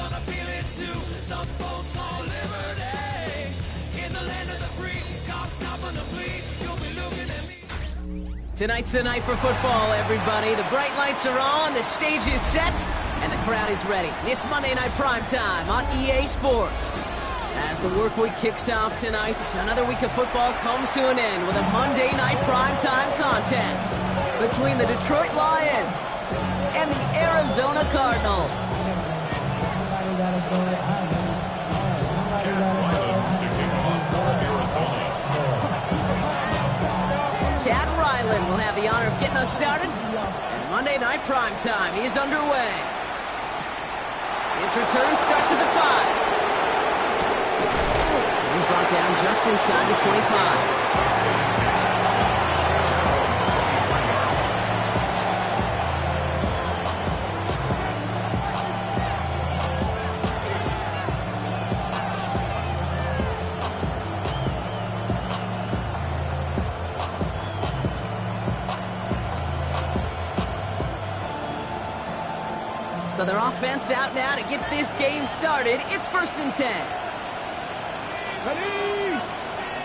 gonna feel it too. Some folks call liberty. In the land of the free, cops stopping the fleet. You'll be looking at me. Tonight's the night for football, everybody. The bright lights are on, the stage is set, and the crowd is ready. It's Monday Night Primetime on EA Sports. As the work week kicks off tonight, another week of football comes to an end with a Monday Night Primetime contest between the Detroit Lions and the Arizona Cardinals. Chad Ryland will have the honor of getting us started, and Monday Night Primetime is underway. His return starts at the 5. He's brought down just inside the 25. So their offense out now to get this game started. It's 1st and 10. Ready?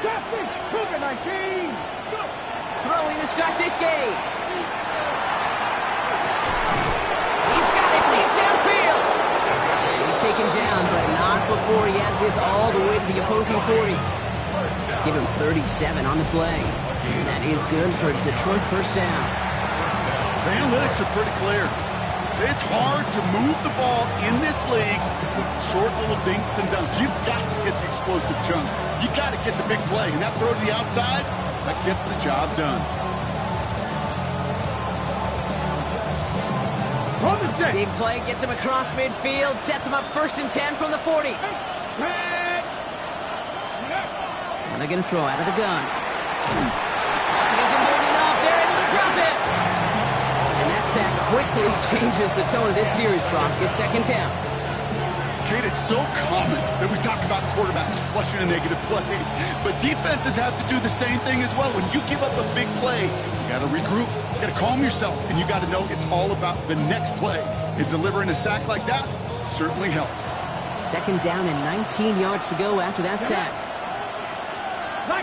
Justice, Cougar 19. Throwing to start this game. He's got it deep downfield. He's taken down, but not before he has this all the way to the opposing 40. Give him 37 on the play. And that is good for Detroit first down. The analytics are pretty clear. It's hard to move the ball in this league with short little dinks and dunks. You've got to get the explosive chunk. You got to get the big play. And that throw to the outside, that gets the job done. Big play gets him across midfield, sets him up 1st and 10 from the 40. And they're going to throw out of the gun. He isn't holding up. They're able to drop it. And that sack quickly changes the tone of this series, Brock. It's 2nd down. Kate, it's so common that we talk about quarterbacks flushing a negative play. But defenses have to do the same thing as well. When you give up a big play, you got to regroup. You got to calm yourself. And you got to know it's all about the next play. And delivering a sack like that certainly helps. 2nd down and 19 yards to go after that sack. 18.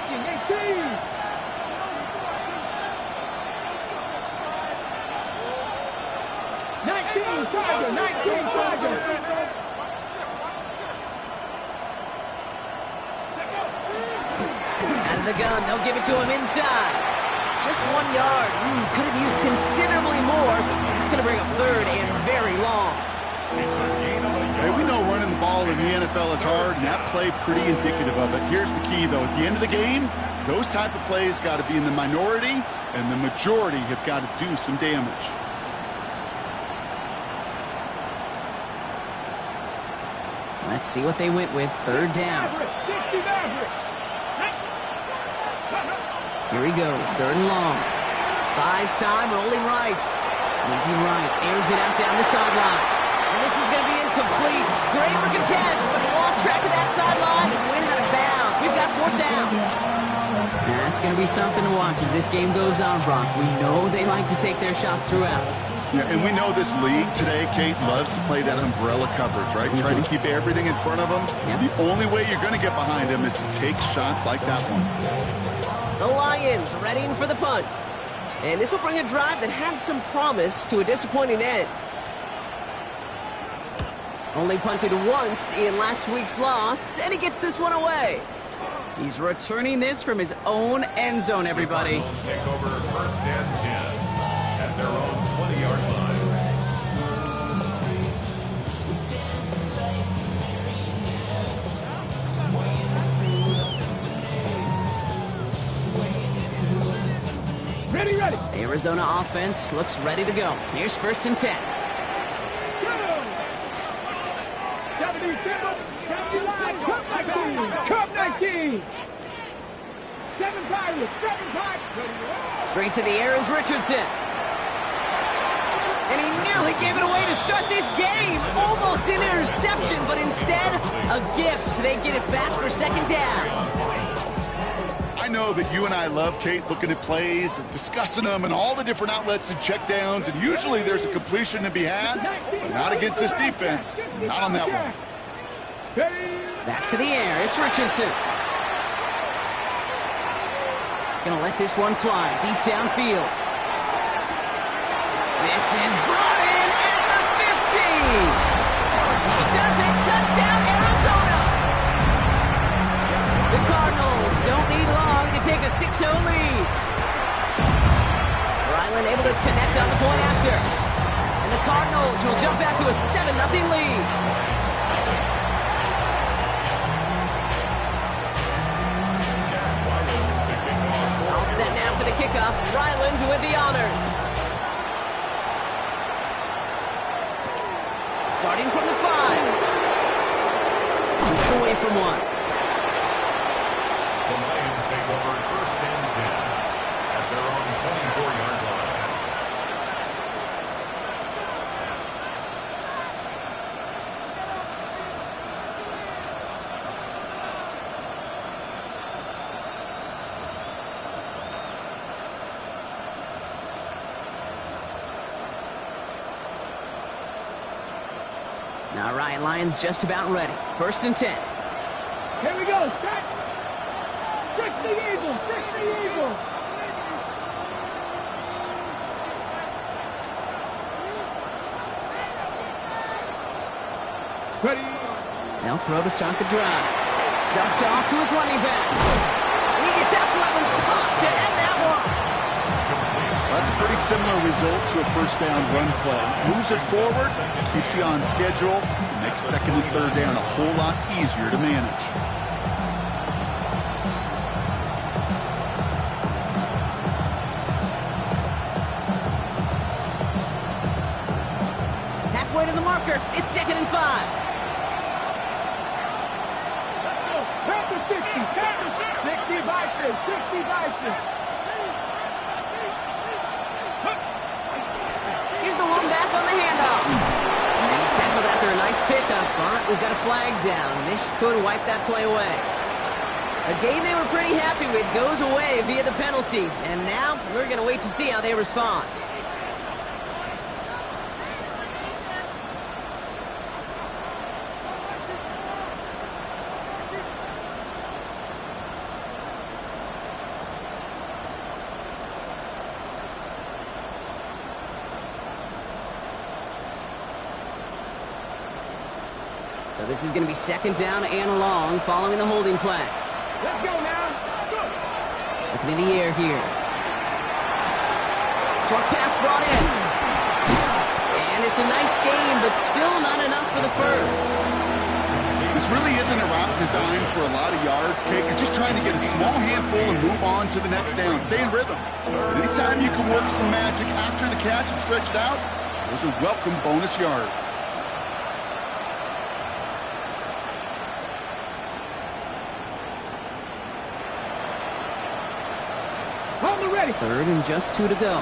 Out of the gun, they'll give it to him inside. Just 1 yard. Could have used considerably more. It's going to bring up 3rd and very long. Hey, we know running the ball in the NFL is hard, and that play pretty indicative of it. Here's the key, though. At the end of the game, those type of plays got to be in the minority, and the majority have got to do some damage. Let's see what they went with. 3rd down. Here he goes. 3rd and long. Buys time, rolling right. Moving right. Airs it out down the sideline. And this is going to be incomplete. Great looking catch, but he lost track of that sideline and went out of bounds. We've got 4th down. That's going to be something to watch as this game goes on, Brock. We know they like to take their shots throughout. Yeah, and we know this league today, Kate, loves to play that umbrella coverage, right? Try to keep everything in front of them. Yep. The only way you're going to get behind them is to take shots like that one. The Lions readying for the punt. And this will bring a drive that had some promise to a disappointing end. Only punted once in last week's loss, and he gets this one away. He's returning this from his own end zone, everybody. Take over 1st and 10 at their own 20-yard line. Ready. The Arizona offense looks ready to go. Here's 1st and 10. 19. 7 Pirates. Straight to the air is Richardson. And he nearly gave it away to start this game. Almost an interception, but instead, a gift. They get it back for 2nd down. I know that you and I love, Kate, looking at plays, and discussing them, and all the different outlets and checkdowns, and usually there's a completion to be had, but not against this defense. Not on that one. Back to the air. It's Richardson. Gonna let this one fly deep downfield. This is brought in at the 15. He does it. Touchdown, Arizona. The Cardinals don't need long to take a 6-0 lead. Ryland able to connect on the point after. And the Cardinals will jump back to a 7-0 lead. All set now for the kickoff. Ryland with the honors. Starting from the 5. Keeps away from one. The Lions take over 1st and 10 at their own 24-yard line. Now Ryan Lyons just about ready. 1st and 10. Here we go. Set. Trick the Eagles. Trick the Eagles. Ready. They'll throw to start the drive. Dumped off to his running back. And he gets out to Ryland to end that one. That's a pretty similar result to a first down run play. Moves it forward, keeps you on schedule, makes 2nd and 3rd down a whole lot easier to manage. Halfway to the marker. It's 2nd and 5. Grab the 60. 60 Vikings. 60 Vikings. Here's the one back on the handoff. And he's tackled after a nice pickup, but we've got a flag down. This could wipe that play away. A game they were pretty happy with goes away via the penalty. And now we're going to wait to see how they respond. So this is going to be 2nd down and long following the holding flag. Let's go now. Go. Looking in the air here. Short pass brought in. And it's a nice game, but still not enough for the first. This really isn't a route designed for a lot of yards, Kate. You're just trying to get a small handful and move on to the next down. Stay in rhythm. But anytime you can work some magic after the catch and stretch it out, those are welcome bonus yards. On the ready. 3rd and just 2 to go.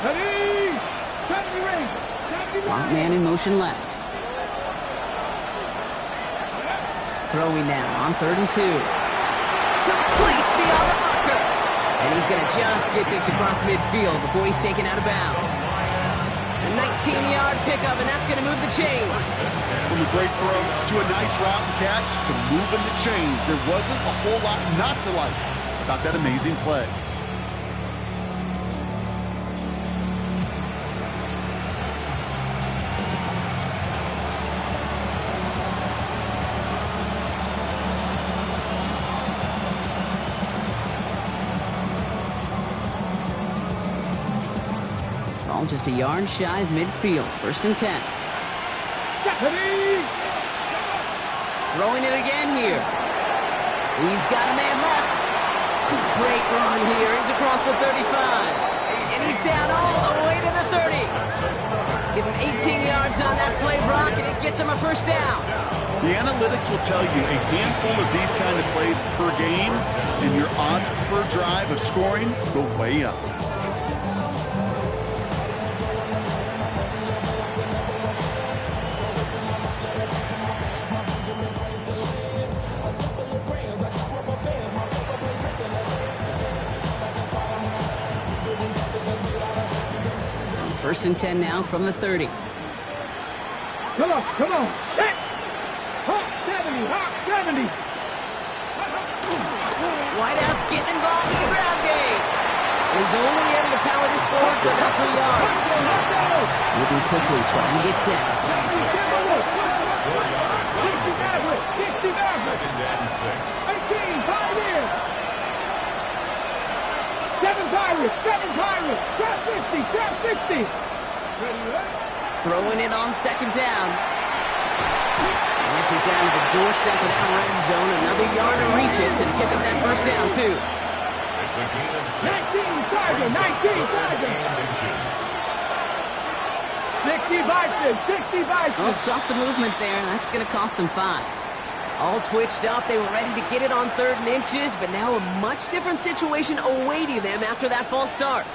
Ready. Set the ring. Slot man in motion left. Throwing now on 3rd and 2. Complete beyond the marker. And he's going to just get this across midfield before he's taken out of bounds. A 19-yard pickup, and that's going to move the chains. From a great throw to a nice route and catch to moving the chains. There wasn't a whole lot not to like about that amazing play. Ball just a yard shy of midfield. 1st and 10. Ready. Throwing it again here. He's got a man left. Great run here. He's across the 35. And he's down all the way to the 30. Give him 18 yards on that play, Brock, and it gets him a 1st down. The analytics will tell you a handful of these kind of plays per game, and your odds per drive of scoring go way up. First and 10 now from the 30. Come on, come on. Set. Hawk 70, Hawk 70. Wideout's getting involved in the ground game. He's only able to power this forward for about 3 yards. Moving quickly, trying to get set. 60 Maverick. Second and 6. 18, Pioneer. 7 Pirates, 7 Pirates. Trap 50, trap 60. Throwing it on second down. And this is down to the doorstep of that red zone. Another yard to reach it and pick up that first down, too. It's a gain of 6. 19 Tiger, 19 Tiger. 60 Bison, 60 Bison. Oh, saw some movement there. That's going to cost them 5. All twitched up. They were ready to get it on 3rd and inches, but now a much different situation awaiting them after that false start.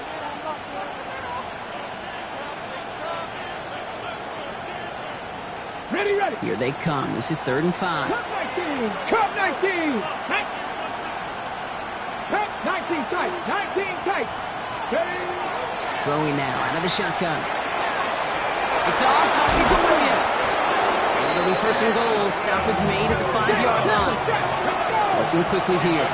Ready, ready. Here they come. This is 3rd and 5. Cup 19, Cup 19. Cup 19 tight, 19 tight. Ready. Throwing now out of the shotgun. It's all talking to Williams. And it'll be 1st and goal. Stop is made at the 5-yard line. Looking quickly here.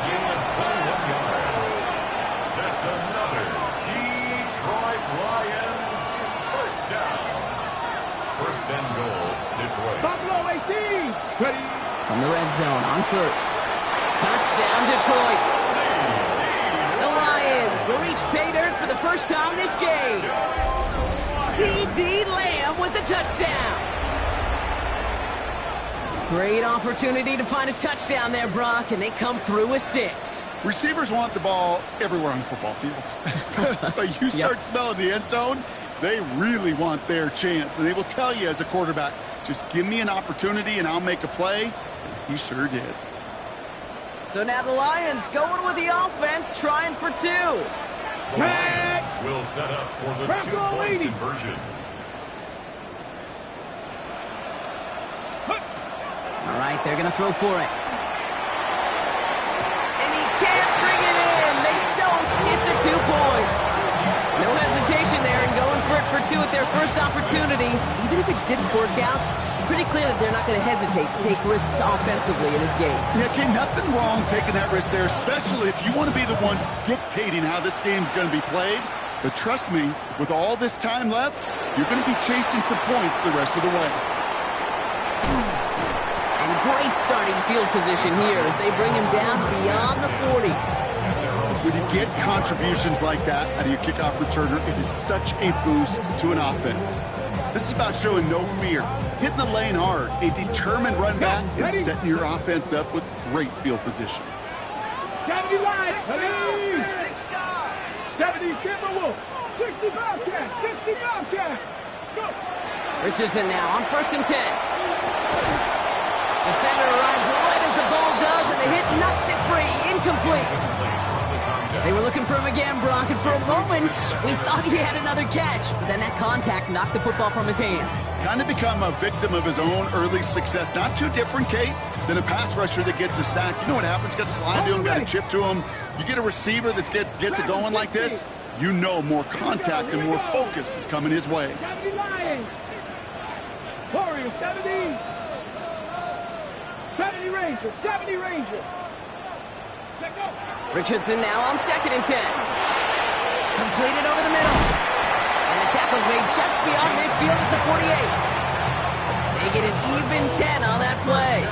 That's another Detroit Lions first down. 1st and goal, Detroit. Buffalo 18. Ready. From the red zone on 1st. Touchdown, Detroit. The Lions reach pay dirt for the first time this game. C.D. Lamb with the touchdown. Great opportunity to find a touchdown there, Brock, and they come through with 6. Receivers want the ball everywhere on the football field. But you start smelling the end zone, they really want their chance. And they will tell you as a quarterback, just give me an opportunity and I'll make a play. He sure did. So now the Lions going with the offense, trying for 2. The Lions will set up for the 2-point conversion. All right, they're going to throw for it. And he can't bring it in. They don't get the 2 points. No hesitation there in going for it for 2 at their first opportunity. Even if it didn't work out, pretty clear that they're not going to hesitate to take risks offensively in this game. Yeah, okay, nothing wrong taking that risk there, especially if you want to be the ones dictating how this game's going to be played. But trust me, with all this time left, you're going to be chasing some points the rest of the way. And great starting field position here as they bring him down beyond the 40. When you get contributions like that out of your kickoff returner, it is such a boost to an offense. This is about showing no fear, hitting the lane hard, a determined run back, and setting your offense up with great field position. 70 Lions, 70 Timberwolves, 60 Bobcats, 60 Bobcats. Go. Richardson now on 1st and 10. Defender arrives right as the ball does, and the hit knocks it free. Incomplete. They were looking for him again, Brock, and for a moment, we thought he had another catch. But then that contact knocked the football from his hands. Kind of become a victim of his own early success. Not too different, Kate, than a pass rusher that gets a sack. You know what happens? Got to slide to him, got to chip to him. You get a receiver that gets it going like this, you know more contact and more focus is coming his way. 70 Lions. Warriors, 70. 70 Rangers, 70 Rangers. Let go. Richardson now on 2nd and 10. Completed over the middle. And the tackle's made just beyond midfield at the 48. They get an even 10 on that play.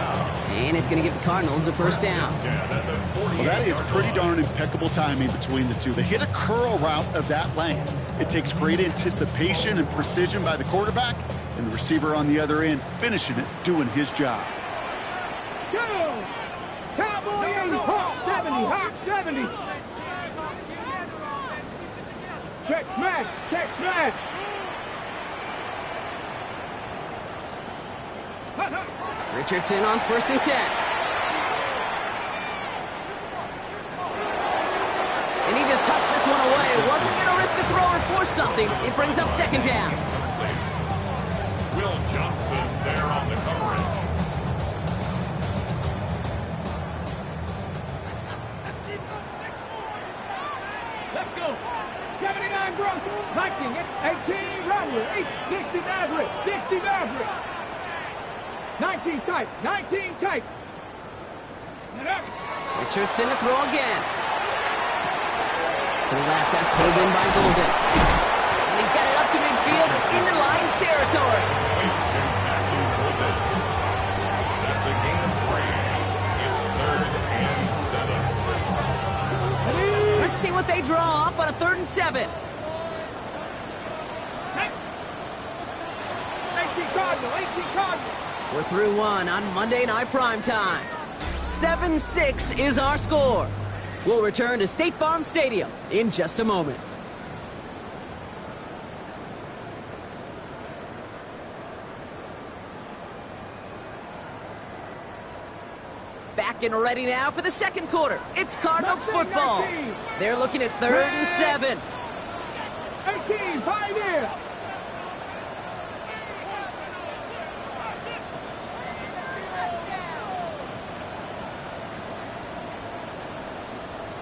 And it's going to give the Cardinals a first down. Well, that is pretty darn impeccable timing between the two. They hit a curl route of that length. It takes great anticipation and precision by the quarterback, and the receiver on the other end finishing it, doing his job. Go! Cowboy 80, Hawk 70, Hawk 70. Check smash, check smash. Richardson on 1st and 10. And he just hucks this one away. Wasn't going to risk a throw or force something. It brings up 2nd down. Will Johnson there on the coverage. Let's go. 79 Broncos, 19, 18 Maverick. 60 Maverick. 60 Maverick. 19 tight. 19 tight. Richardson to throw again. To the left, that's pulled in by Golden. And he's got it up to midfield and into Lions territory. That's a gain of 3. It's 3rd and 7. Let's see what they draw up on a 3rd and 7. 18 Cardinal. 18 Cardinal. We're through one on Monday Night Primetime. 7-6 is our score. We'll return to State Farm Stadium in just a moment. Back and ready now for the second quarter. It's Cardinals football. They're looking at 3rd and 7. 18 Pioneer.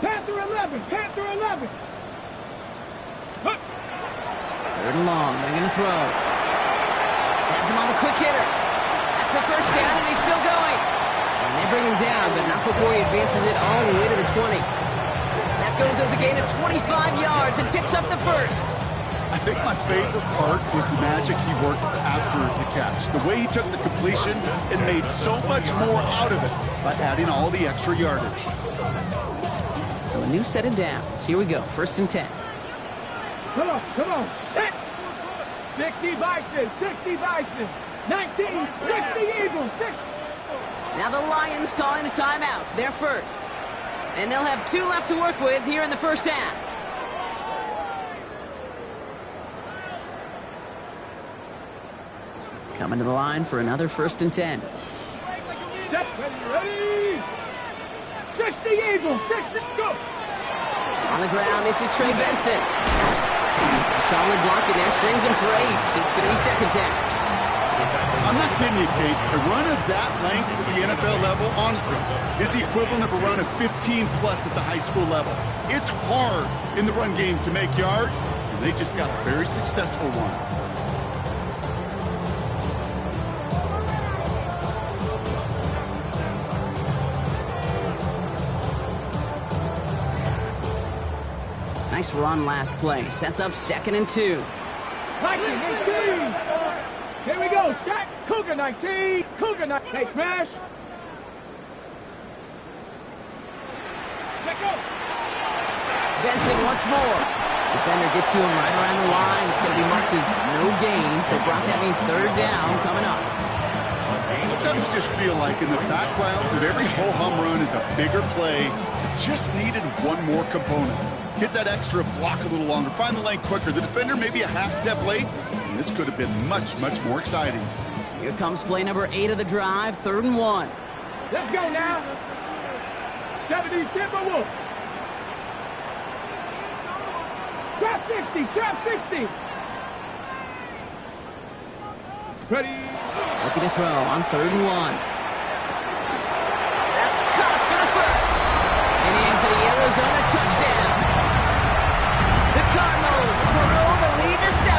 Panther 11. Panther 11. 3rd and long. They're going to throw. Has him on the quick hitter. That's the first down, and he's still going. And they bring him down, but not before he advances it all the way to the 20. That goes as a gain of 25 yards and picks up the first. I think my favorite part was the magic he worked after the catch. The way he took the completion and made so much more out of it by adding all the extra yardage. So a new set of downs. Here we go. 1st and 10. Come on, come on. 60 Bison, 60 Bison. 19, 60 Eagles, 60. Now the Lions calling a timeout. They're first. And they'll have 2 left to work with here in the first half. Coming to the line for another 1st and 10. Set, ready. 60 Eagles, 60, go. On the ground, this is Trey Benson. Solid block in there, springs him for 8. It's going to be 2nd down. I'm not kidding you, Kate. A run of that length at the NFL level, honestly, is the equivalent of a run of 15-plus at the high school level. It's hard in the run game to make yards, and they just got a very successful one. Nice run last play. Sets up 2nd and 2. 19, 18. Here we go. Stack. Cougar 19. Cougar 19. Hey, smash. Let go. Benson once more. Defender gets to him right around the line. It's going to be marked as no gain. So, Brock, that means 3rd down coming up. Sometimes you just feel like in the background of every ho-hum run is a bigger play. It just needed one more component. Hit that extra block a little longer. Find the lane quicker. The defender maybe a half step late. And this could have been much, much more exciting. Here comes play number 8 of the drive. 3rd and 1. Let's go now. 70 Timberwolves. Trap 60. Trap 60. Ready. Looking to throw on 3rd and 1. That's caught for the first. And in for the Arizona touchdown. The Cardinals grow the lead to 7.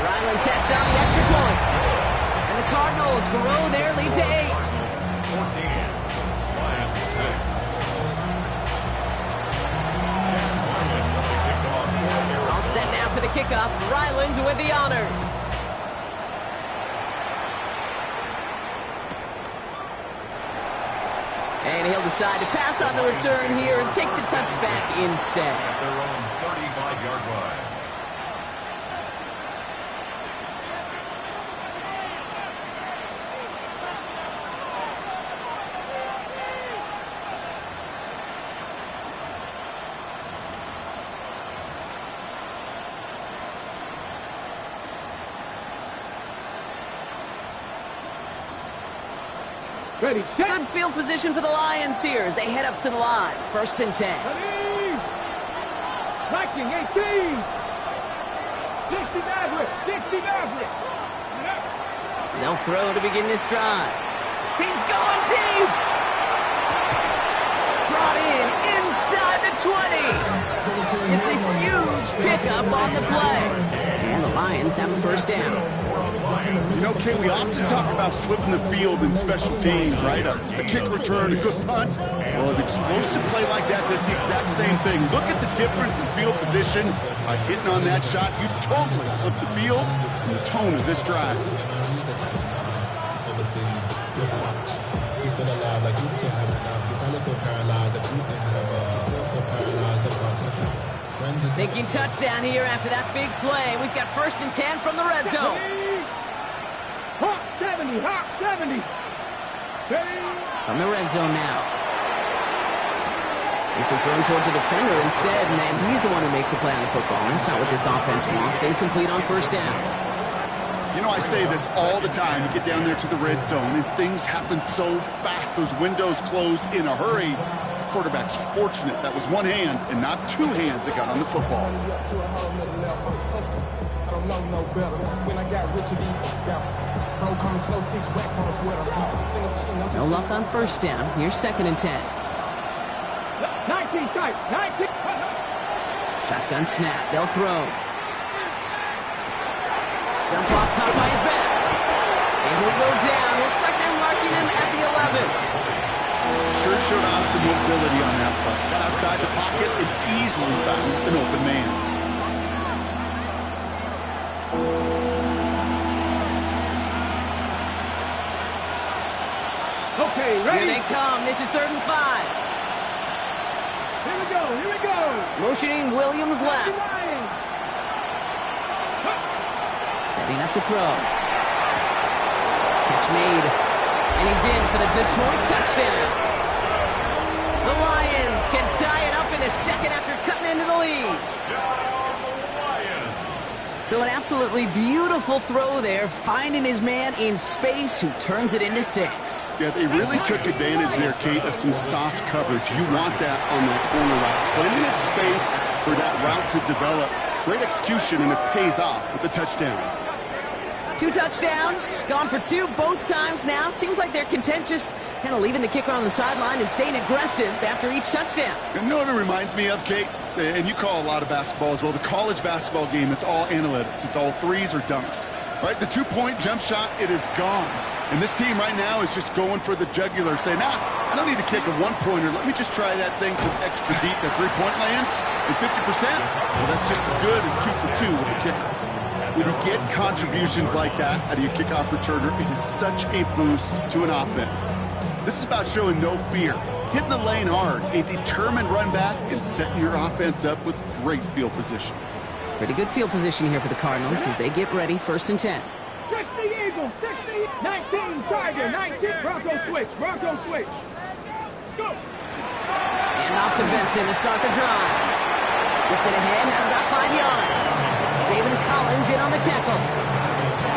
Ryland tacks on the extra point. And the Cardinals grow their lead to 8. 14. Lions 6. All set now for the kickoff. Ryland with the honors. And he'll decide to pass on the return here and take the touchback instead. At their own 35-yard line. Ready. Set. Good field position for the Lions here as they head up to the line. 1st and 10. Ready. Viking 18. 60 Maverick. 60 Maverick. They'll throw to begin this drive. He's going deep. Brought in inside the 20. It's a huge pickup on the play. And the Lions have a first down. You know, Kate, we often talk about flipping the field in special teams, right? The kick return, a good punt. Well, an explosive play like that does the exact same thing. Look at the difference in field position. By hitting on that shot, you've totally flipped the field and the tone of this drive. Thinking touchdown here after that big play. We've got 1st and 10 from the red zone. Hawk 70, Hawk 70. From the red zone now. This is thrown towards a defender instead, and he's the one who makes a play on the football. That's not what this offense wants. Incomplete on 1st down. You know, I say this all the time. You get down there to the red zone, and things happen so fast. Those windows close in a hurry. Quarterback's fortunate that was one hand and not two hands that got on the football. No luck on 1st down. Here's 2nd and 10. 19 tight, 19. Shotgun snap. They'll throw. Dump off top by his back. And he'll go down. Looks like they're marking him at the 11. Sure showed off some mobility on that play. Got outside the pocket and easily found an open man. Okay, ready? Here they come. This is 3rd and 5. Here we go, here we go. Motioning Williams left. Setting up to throw. Catch made. And he's in for the Detroit touchdown. The Lions can tie it up in the 2nd after cutting into the lead. So an absolutely beautiful throw there, finding his man in space who turns it into 6. Yeah, they really took advantage there, Kate, of some soft coverage. You want that on that corner route. Plenty of space for that route to develop. Great execution, and it pays off with the touchdown. 2 touchdowns, gone for 2 both times now. Seems like they're content just kind of leaving the kicker on the sideline and staying aggressive after each touchdown. You know what it reminds me of, Kate? And you call a lot of basketball as well. The college basketball game, it's all analytics. It's all threes or dunks. Right? The 2-point jump shot, it is gone. And this team right now is just going for the jugular, saying, nah, I don't need to kick a 1-pointer. Let me just try that thing from extra deep, the 3-point land. And 50%, well, that's just as good as 2 for 2 with the kicker. When you get contributions like that out of your kickoff returner, it is such a boost to an offense. This is about showing no fear, hitting the lane hard, a determined run back, and setting your offense up with great field position. Pretty good field position here for the Cardinals as they get ready, 1st and 10. 60 Eagles, 60, 19 Tiger, 19 Bronco switch, Bronco switch. Go. And off to Benson to start the drive. Gets it ahead, has about 5 yards. Zayvon Collins in on the tackle.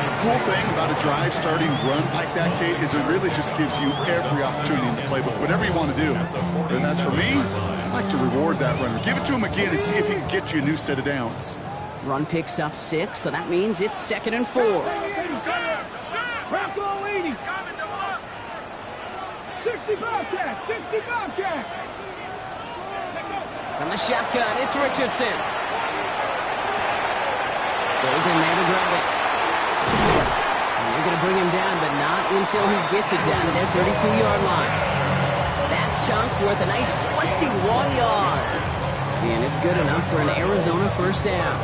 The cool thing about a drive starting run like that, Kate, is it really just gives you every opportunity in the playbook, whatever you want to do. And as for me, I like to reward that runner. Give it to him again and see if he can get you a new set of downs. Run picks up 6, so that means it's 2nd and 4. Bronco 80. 60 Bobcat, 60 Bobcat. From the shotgun, it's Richardson. Golden there to grab it. And they're going to bring him down, but not until he gets it down to their 32-yard line. That chunk worth a nice 21 yards. And it's good enough for an Arizona 1st down.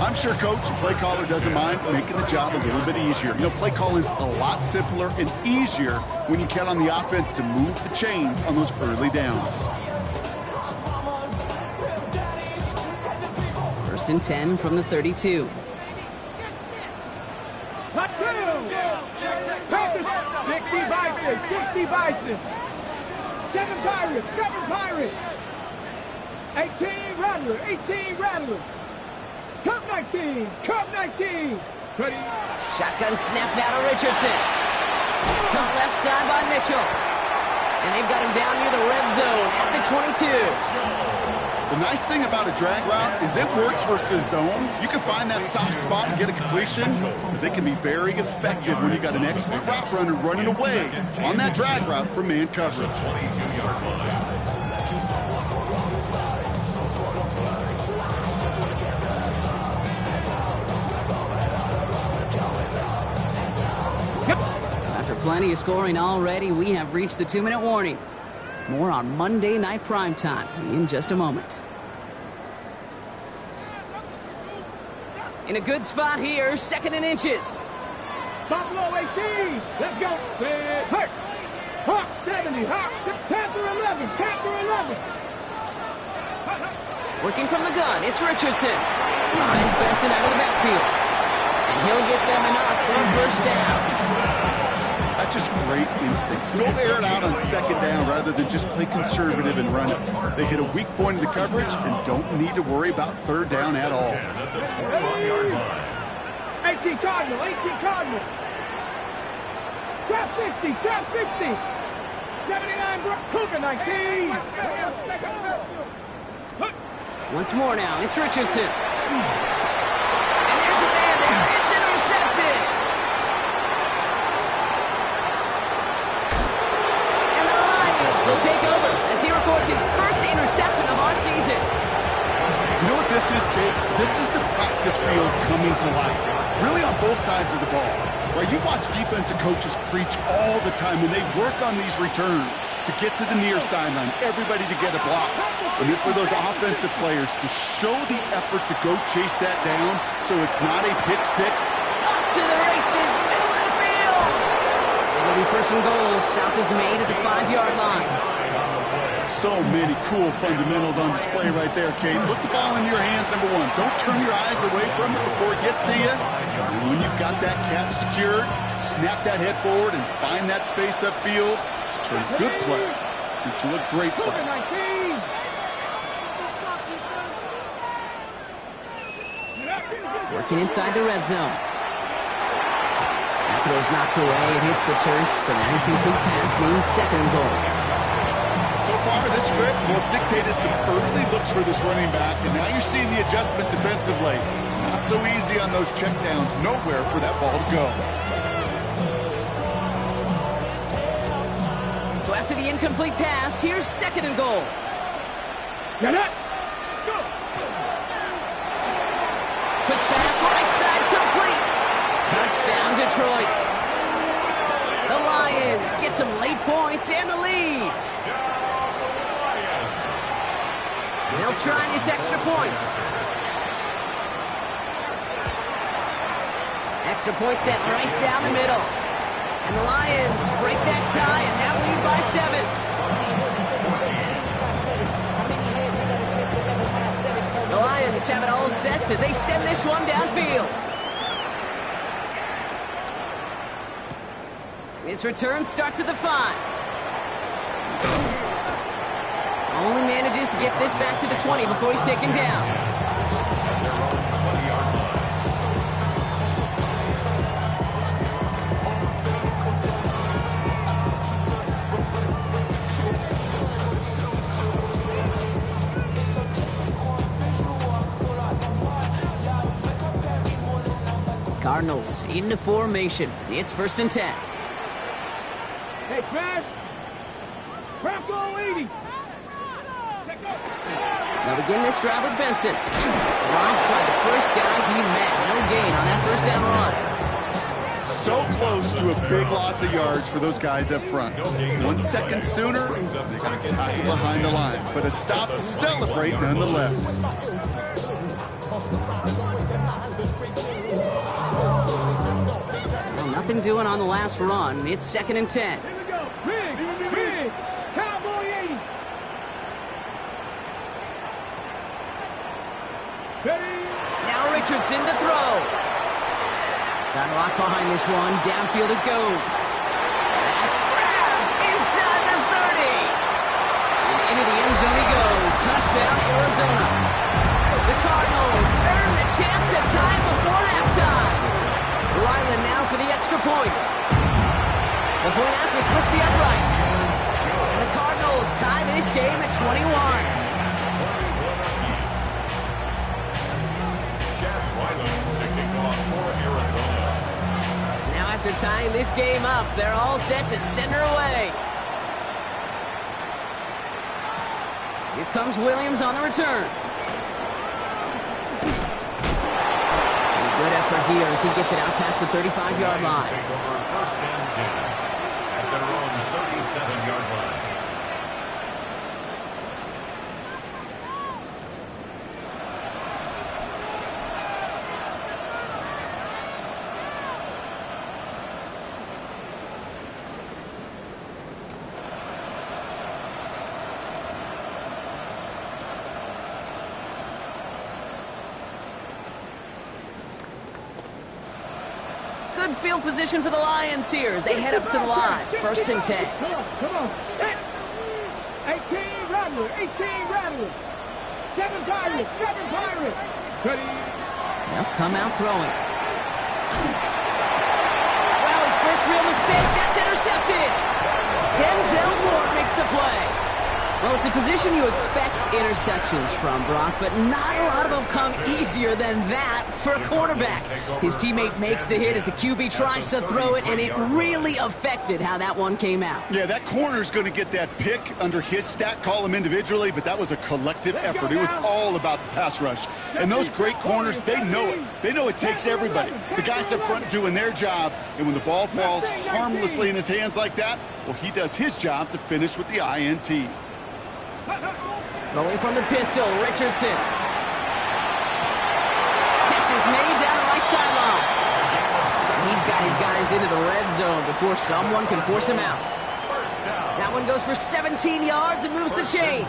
I'm sure, Coach, the play caller doesn't mind making the job a little bit easier. You know, play calling's a lot simpler and easier when you count on the offense to move the chains on those early downs. 1st and 10 from the 32. Panthers, 60 Bison, 60 Bison. 7 Pirates, 7 Pirates. 18 Rattler, 18 Rattler. Cup 19, Cup 19. Ready? Shotgun snap now to Richardson. It's caught left side by Mitchell. And they've got him down near the red zone at the 22. The nice thing about a drag route is it works versus zone. You can find that soft spot and get a completion. They can be very effective when you got an excellent route runner running away on that drag route from man coverage. plenty of scoring already. We have reached the 2-minute warning. More on Monday Night Primetime in just a moment. In a good spot here, 2nd and inches. Buffalo 18. Let's go. Hurt. Hawk 70. Hawk. Panther 11. Panther 11. Working from the gun, it's Richardson. Finds Benson out of the backfield. And he'll get them enough for a first down. That's just great instincts. Go air it out on 2nd down rather than just play conservative and run it. They hit a weak point in the coverage and don't need to worry about 3rd down at all. 18 Cardinal. 18 Cardinal. Trap 60. Trap 60. 79 Cougar 19. Once more now, it's Richardson. And there's a man there. It's intercepted. And the Lions will take over as he records his first interception of our season. You know what this is, Kate? This is the practice field coming to life. Really on both sides of the ball. Right, you watch defensive coaches preach all the time when they work on these returns to get to the near sideline, everybody to get a block. And then for those offensive players to show the effort to go chase that down so it's not a pick six. Off to the races, middle of the field. And it'll be 1st and goal. Stop is made at the 5-yard line. So many cool fundamentals on display right there, Kate. Put the ball in your hands, number 1. Don't turn your eyes away from it before it gets to you. And when you've got that catch secured, snap that head forward and find that space upfield to turn a good play into a great play. Working inside the red zone. That throw's knocked away. It hits the turf, so that incomplete pass means 2nd and goal. So far, this script has dictated some early looks for this running back, and now you're seeing the adjustment defensively. Not so easy on those checkdowns. Nowhere for that ball to go. So after the incomplete pass, here's 2nd and goal. Get it. Let's go. Quick pass, right side, complete. Touchdown, Detroit. The Lions get some late points and the lead. They'll try this extra point. Extra point set right down the middle. And the Lions break that tie and now lead by 7. The Lions have it all set as they send this one downfield. This return starts at the 5. Only manages to get this back to the 20 before he's taken down. Cardinals into formation. It's 1st and 10. Hey, Crash. Bronco 80. They'll begin this drive with Benson. Rocked by the first guy he met. No gain on that 1st down run. So close to a big loss of yards for those guys up front. 1 second sooner, they got to tackle behind the line. But a stop to celebrate nonetheless. Well, nothing doing on the last run. It's 2nd and 10. Here we go. Big. Cowboy 80. Now Richardson to throw. Got a lock behind this one. Downfield it goes. That's grabbed inside the 30. And into the end zone he goes. Touchdown, Arizona. The Cardinals earn the chance to tie it before halftime. Ryland now for the extra point. The point after splits the uprights. And the Cardinals tie this game at 21. After tying this game up, they're all set to send her away. Here comes Williams on the return. And a good effort here as he gets it out past the 35-yard line. their own 37-yard line. Good field position for the Lions here as they head up to the line. 1st and 10. Come on. 18 Rattler. 18 Rattler. 7 Pirates. 7 Pirates. Ready. They'll come out throwing. Wow, his first real mistake. That's intercepted. Denzel Ward makes the play. Well, it's a position you expect interceptions from, Brock, but not a lot of them come easier than that for a quarterback. His teammate makes the hit as the QB tries to throw it, and it really affected how that one came out. Yeah, that corner's going to get that pick under his stat column individually, but that was a collective effort. It was all about the pass rush. And those great corners, they know it. They know it takes everybody. The guys up front doing their job, and when the ball falls harmlessly in his hands like that, well, he does his job to finish with the INT. Throwing from the pistol, Richardson. Catch is made down the right sideline. He's got his guys into the red zone before someone can force him out. That one goes for 17 yards and moves the chains.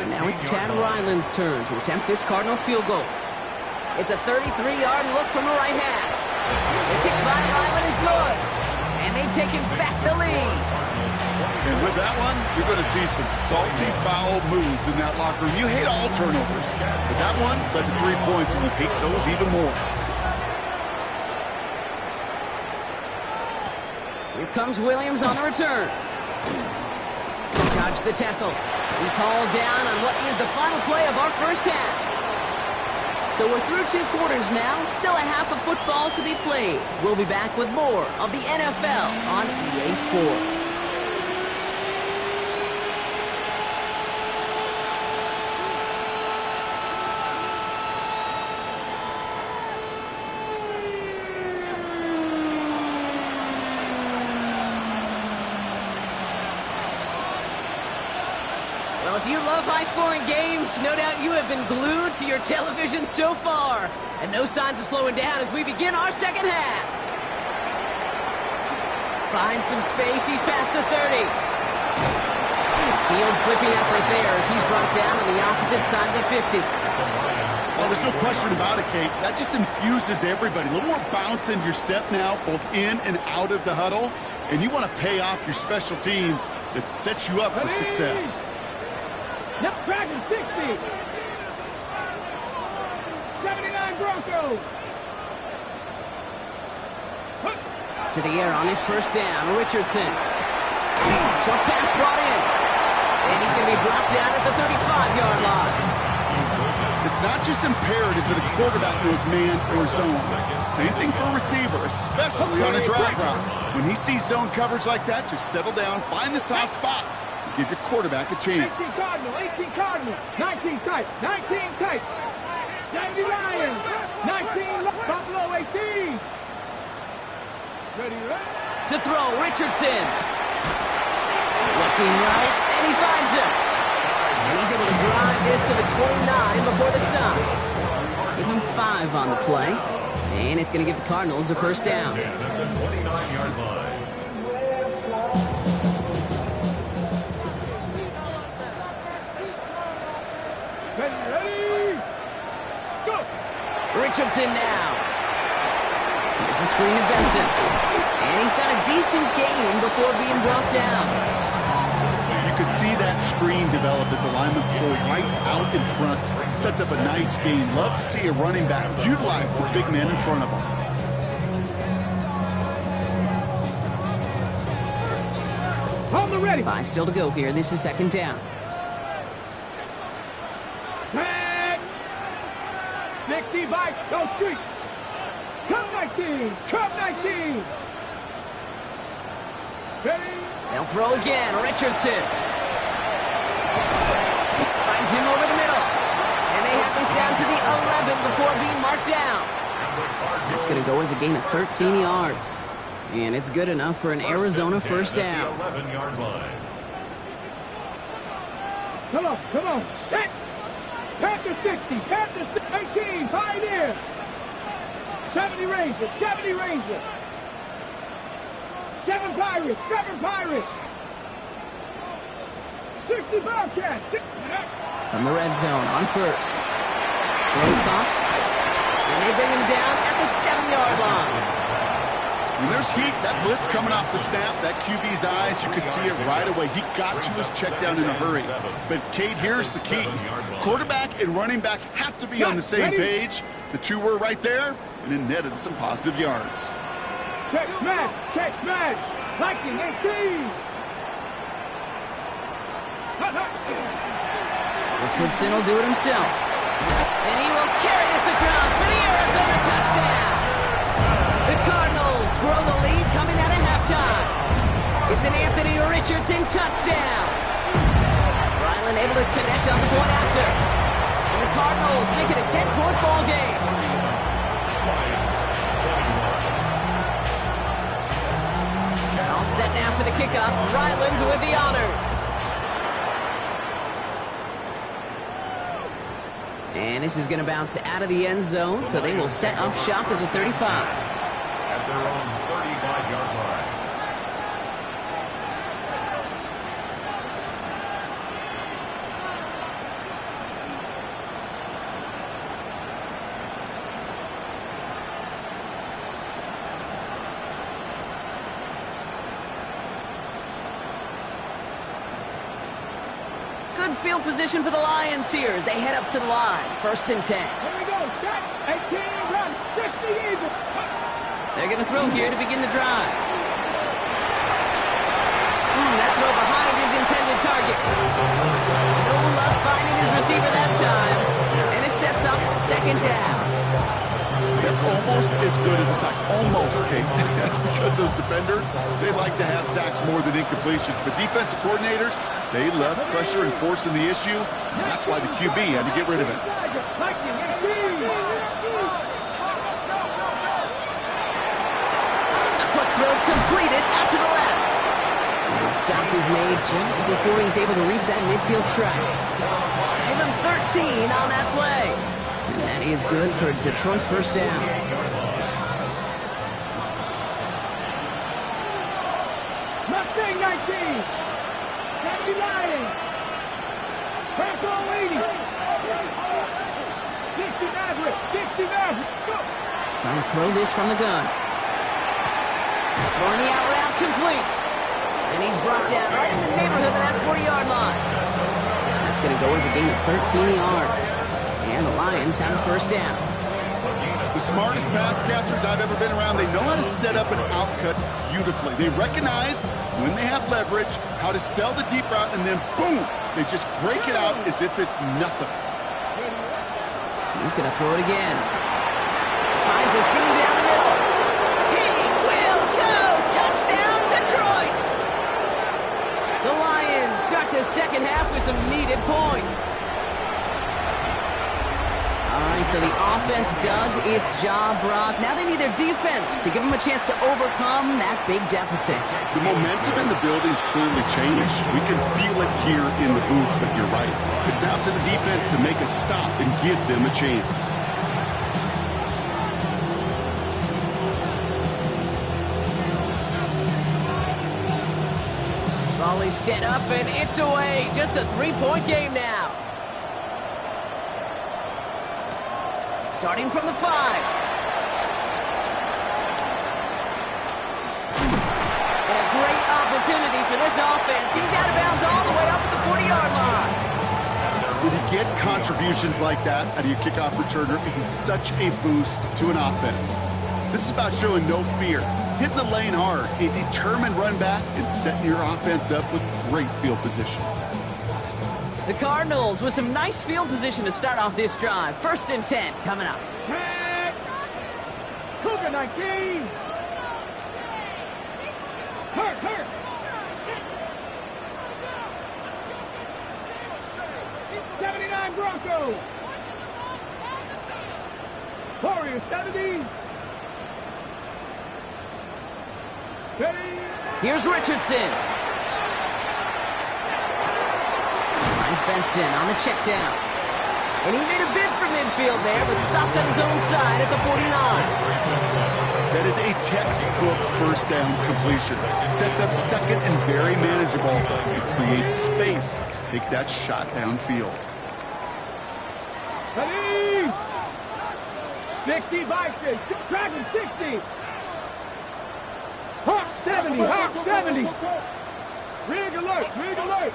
And now it's Chad Ryland's turn to attempt this Cardinals field goal. It's a 33-yard look from the right hash. The kick by Ryland is good. And they've taken back the lead. And with that one, you're going to see some salty, foul moods in that locker room. You hate all turnovers, but that one led to 3 points, and you hate those even more. Here comes Williams on the return. Dodge the tackle. He's hauled down on what is the final play of our first half. So we're through 2 quarters now, still a half of football to be played. We'll be back with more of the NFL on EA Sports. Well, if you love high-scoring games, no doubt you have been glued to your television so far. And no signs of slowing down as we begin our second half. Finds some space. He's past the 30. Field flipping effort there as he's brought down on the opposite side of the 50. Well, there's no question about it, Kate. That just infuses everybody. A little more bounce in your step now, both in and out of the huddle. And you want to pay off your special teams that sets you up for success. Yep, Dragon 60. 79 Broncos. To the air on his first down, Richardson. Short pass brought in. And he's going to be brought down at the 35-yard line. It's not just imperative that a quarterback knows man or zone. Same thing for a receiver, especially on a drag route. When he sees zone coverage like that, just settle down, find the soft spot, and give your quarterback a chance. 18 Cardinal, 18 Cardinal, 19 tight, 19 tight. 70 Lions, 19 Buffalo 18. Ready. To throw, Richardson. Looking right, and he finds him. And he's able to drive this to the 29 before the stop. Give him 5 on the play. And it's going to give the Cardinals a first down. The 29-yard line. Ready. Go. Richardson now. Here's a screen to Benson. And he's got a decent gain before being brought down. You could see that screen develop as the lineman pull right out in front. Sets up a nice gain. Love to see a running back utilize the big man in front of him. On the ready. 5 still to go here. This is second down. Tag. 60 by go street. Come 19. Come 19. Ready. They'll throw again. Richardson. Finds him over the middle. And they have this down to the 11 before being marked down. That's going to go as a gain of 13 yards. And it's good enough for an Arizona first down. 11-yard line. Come on, come on. Set. Panther 60, Panther 18, Pioneer. 70 Rangers, 70 Rangers. 7 Pirates, 7 Pirates. 60 Bobcats. From the red zone on first. Throws caught. And they bring him down at the 7-yard line. When there's heat, that blitz coming off the snap, that QB's eyes, you could see it right away. He got to his check down in a hurry. But, Kate, here's the key. Quarterback and running back have to be on the same page. The two were right there, and it netted some positive yards. Check smash. Lightning 18. Richardson will do it himself. And he will carry this across for the Arizona touchdown. The Cardinals grow the lead coming out of halftime. It's an Anthony Richardson touchdown. Ryland able to connect on the point after. And the Cardinals make it a 10-point ball game. All set now for the kickoff. Ryland with the honors. And this is going to bounce out of the end zone, so they will set up shop at the 35. At their own 35-yard line. Good field position for the Lions here as they head up to the line. 1st and 10. Here we go. Set. 18, run. 60 Eagles. They're going to throw here to begin the drive. That throw behind his intended target. No luck finding his receiver that time. And it sets up 2nd down. That's almost as good as a sack. Almost, Kate. Because those defenders, they like to have sacks more than incompletions. But defensive coordinators, they love pressure and forcing the issue. And that's why the QB had to get rid of it. Lightning 18. Throw completed out to the left. And the stop is made just before he's able to reach that midfield track. Give him 13 on that play. And that is good for Detroit first down. Mustang 19. 70 Lions. Purple 80. 60 Maverick. 60 Maverick. Go. Trying to throw this from the gun. Throwing the out route complete. And he's brought down right in the neighborhood of that 40-yard line. That's going to go as a gain of 13 yards. And the Lions have a first down. The smartest pass catchers I've ever been around, they know how to set up an outcut beautifully. They recognize when they have leverage, how to sell the deep route, and then boom, they just break it out as if it's nothing. He's going to throw it again. Finds a seam down the middle. He will go! Touchdown, Detroit! The Lions start the second half with some needed points. All right, so the offense does its job, Brock. Now they need their defense to give them a chance to overcome that big deficit. The momentum in the building's clearly changed. We can feel it here in the booth, but you're right. It's now to the defense to make a stop and give them a chance. Raleigh set up, and it's away. Just a 3-point game now. Starting from the 5. And a great opportunity for this offense. He's out of bounds all the way up at the 40-yard line. When you get contributions like that out of your kickoff returner, it is such a boost to an offense. This is about showing no fear, hitting the lane hard, a determined run back, and setting your offense up with great field position. The Cardinals with some nice field position to start off this drive. 1st and 10 coming up. Tag. Cougar 19. Hurt. 79 Broncos. Warriors 70. Ready? Here's Richardson. Finds Benson on the check down. And he made a bid for midfield there, but stopped on his own side at the 49. That is a textbook first down completion. Sets up second and very manageable. It creates space to take that shot downfield. Ready? 60 Vikings. Dragon 60. Hawk 70. Hawk 70. Rig alert. Rig alert.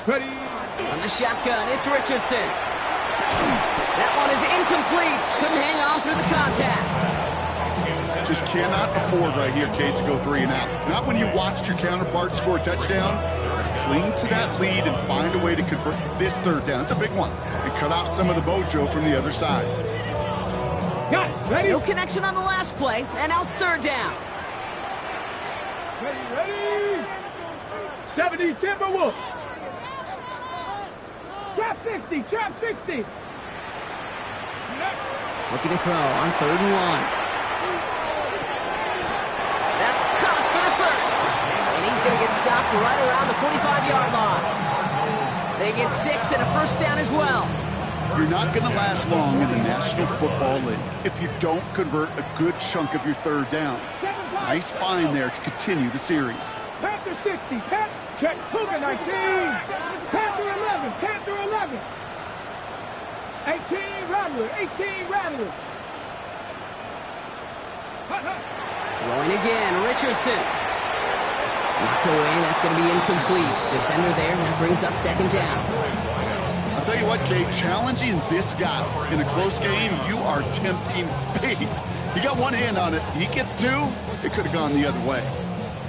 Ready? On the shotgun, it's Richardson. That one is incomplete. Couldn't hang on through the contact. Just cannot afford right here, Kate, to go 3 and out. Not when you watched your counterpart score a touchdown. Cling to that lead and find a way to convert this third down. It's a big one. And cut off some of the mojo from the other side. Got it. Ready? No connection on the last play, and now it's third down. Ready? Ready? 70 Timberwolves. Trap 60. Trap 60. Looking to throw on 3rd and 1. That's caught for the first. And he's going to get stopped right around the 45-yard line. They get 6 and a first down as well. You're not going to last long in the National Football League if you don't convert a good chunk of your third downs. Nice find there to continue the series. Panther 60. Check. Cougar 19. Panther 11. Panther 11. 18 Rattler. 18 Rattler. Throwing again, Richardson. Knocked away, that's going to be incomplete. Defender there, that brings up 2nd down. I'll tell you what, Kate, challenging this guy in a close game, you are tempting fate. He got one hand on it. He gets 2. It could have gone the other way.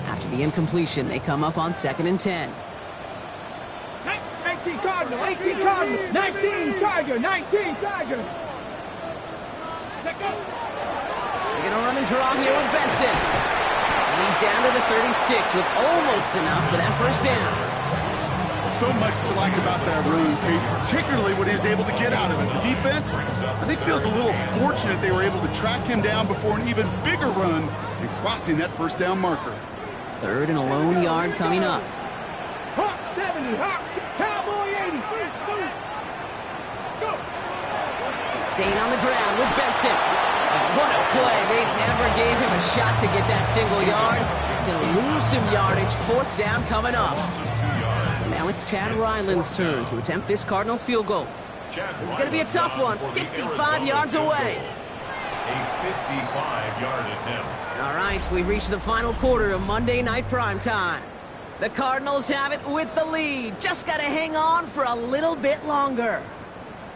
After the incompletion, they come up on 2nd and 10. 19 Cardinal. 18 Cardinal. 19 Tiger. 19 Tiger. Let go. They're going to run and draw here with Benson. And he's down to the 36 with almost enough for that first down. So much to like about that run, Kate, particularly what he was able to get out of it. The defense, I think, feels a little fortunate they were able to track him down before an even bigger run and crossing that first down marker. 3rd and a lone yard coming up. Hawk 70. Hawk. Cowboy 80. Go. Staying on the ground with Benson. And what a play. They never gave him a shot to get that single yard. He's going to lose some yardage. 4th down coming up. So now it's Chad Ryland's turn to attempt this Cardinals field goal. This is going to be a tough one. 55 yards away. A 55-yard attempt. All right, we've reached the final quarter of Monday Night Primetime. The Cardinals have it with the lead. Just got to hang on for a little bit longer.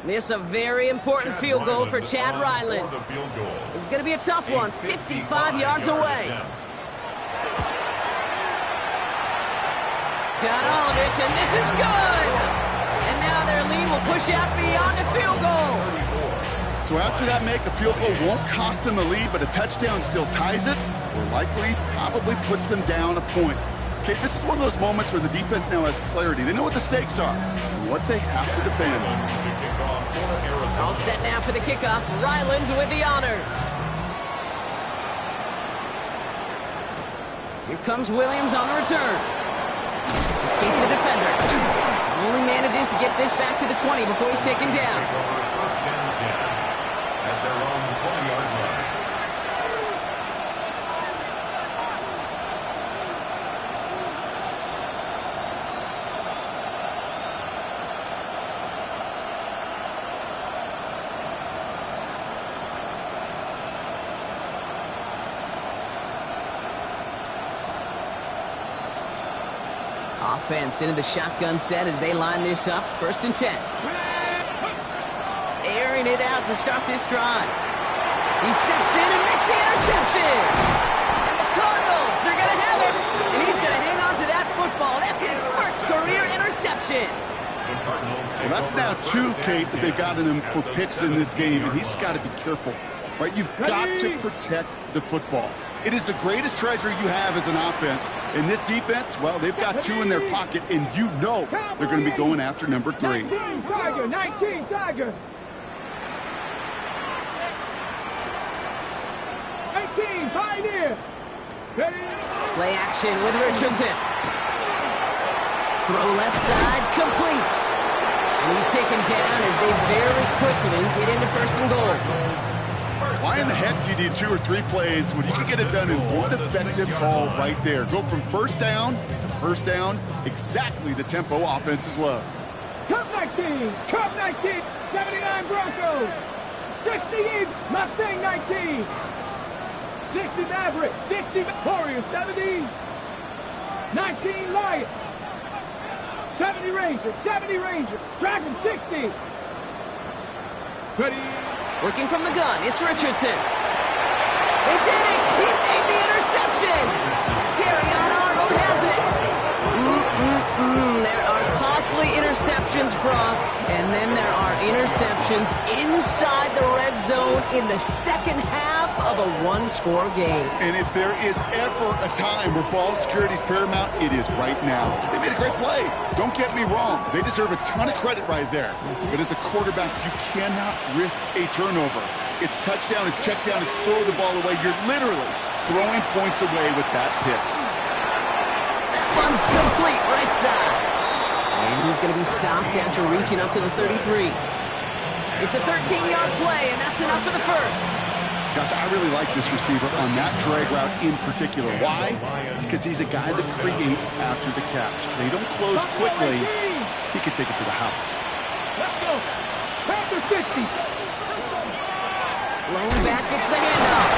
This is a very important field goal for Chad Ryland. This is going to be a tough one. 55 yards away. Got all of it, and this is good. And now their lead will push out beyond the field goal. So after that make, a field goal won't cost them the lead, but a touchdown still ties it, or likely probably puts them down a point. Okay, this is one of those moments where the defense now has clarity. They know what the stakes are, and what they have to defend. All set now for the kickoff. Ryland with the honors. Here comes Williams on the return. Escapes the defender. Only manages to get this back to the 20 before he's taken down. First and 10 at their own 20-yard line. Offense into the shotgun set as they line this up. 1st and 10. Airing it out to start this drive. He steps in and makes the interception. And the Cardinals are going to have it. And he's going to hang on to that football. That's his first career interception. Well, that's now 2, Kate, that they've gotten him for picks in this game, and he's got to be careful. Right? You've got to protect the football. It is the greatest treasure you have as an offense. In this defense, well, they've got 2 in their pocket, and you know they're going to be going after number 3. 19 Tiger. 19 Tiger. 18 Pioneer. Ready? Play action with Richardson. Throw left side, complete. And he's taken down as they very quickly get into first and goal. Why in the heck do you need 2 or 3 plays when you can get it done in one effective call right there? Go from first down to first down, exactly the tempo offenses love. Cup 19, Cup 19, 79 Broncos, 60 Mustang 19, 60 Maverick, 60 Warriors, 70, 19 Lions, 70 Rangers, Dragon 60. Ready? Working from the gun, it's Richardson. They did it! He made the interception! Terrion Arnold has it! There are costly interceptions, Brock, and then there are interceptions inside the red zone in the second half of a one-score game. And if there is ever a time where ball security is paramount, it is right now. They made a great play. Don't get me wrong. They deserve a ton of credit right there. But as a quarterback, you cannot risk a turnover. It's touchdown, it's check down, it's throw the ball away. You're literally throwing points away with that pick. That one's complete right side. And he's going to be stopped after reaching up to the 33. It's a 13-yard play, and that's enough for the first. Gosh, I really like this receiver on that drag route in particular. Why? Because he's a guy that creates after the catch. They don't close quickly. He could take it to the house. Let's go. Panther 60. Lone back gets the handoff.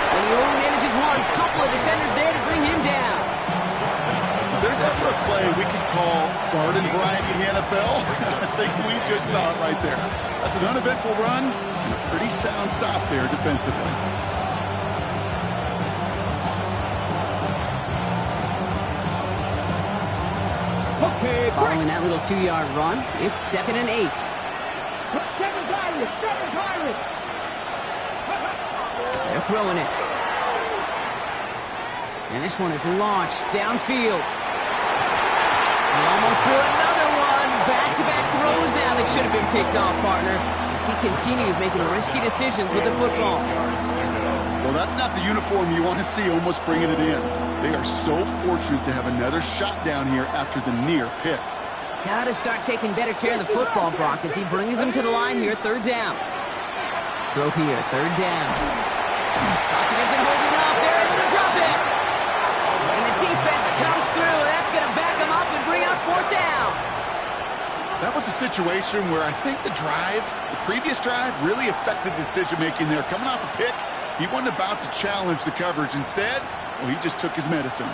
And he only manages one. Couple of defenders there to bring him down. If there's ever a play we could call garden variety in the NFL, I think we just saw it right there. That's an uneventful run and a pretty sound stop there defensively. Okay, Following that little 2-yard run, it's 2nd and 8. 7 Pirates. They're throwing it. And this one is launched downfield. He almost threw another one. Back-to-back throws now that should have been picked off, partner, as he continues making risky decisions with the football. Well, that's not the uniform you want to see almost bringing it in. They are so fortunate to have another shot down here after the near pick. Got to start taking better care of the football, Brock, as he brings him to the line here, 3rd down. Throw here, 3rd down. Pocket isn't holding up. They're able to drop it. And the defense comes through. That's going to back them up and bring up 4th down. That was a situation where I think the previous drive, really affected decision-making there. Coming off a pick, he wasn't about to challenge the coverage. Instead, well, he just took his medicine.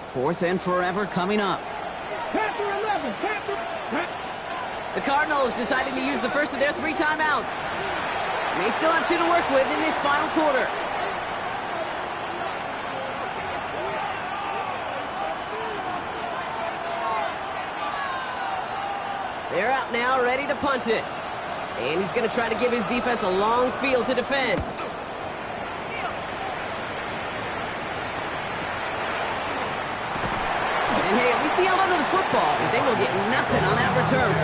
Fourth and forever coming up. Panther 11. The Cardinals deciding to use the first of their 3 timeouts. And they still have 2 to work with in this final quarter. They're out now, ready to punt it. And he's going to try to give his defense a long field to defend. And hey, we see held onto the football, but they will get nothing on that return.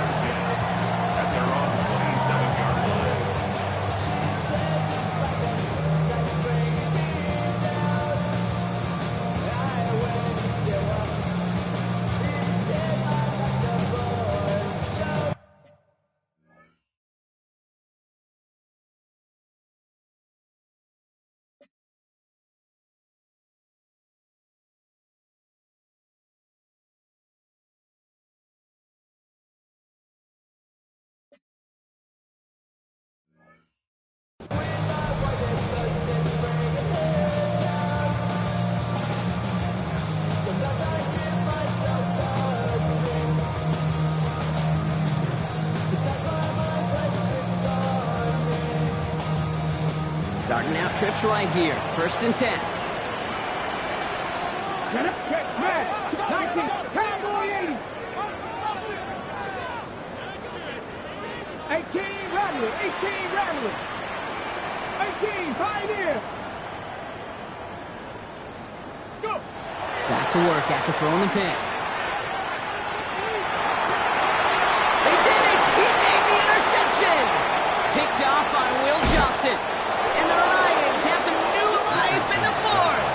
Starting out trips right here. 1st and 10. Get up, get back. 19, Cowboy 80. 18, Rattler. 18, Rattler. 18, Pioneer. Go. Back to work after throwing the pick. They did it! He made the interception! Picked off by Will Johnson. And the Lions have some new life in the 4th.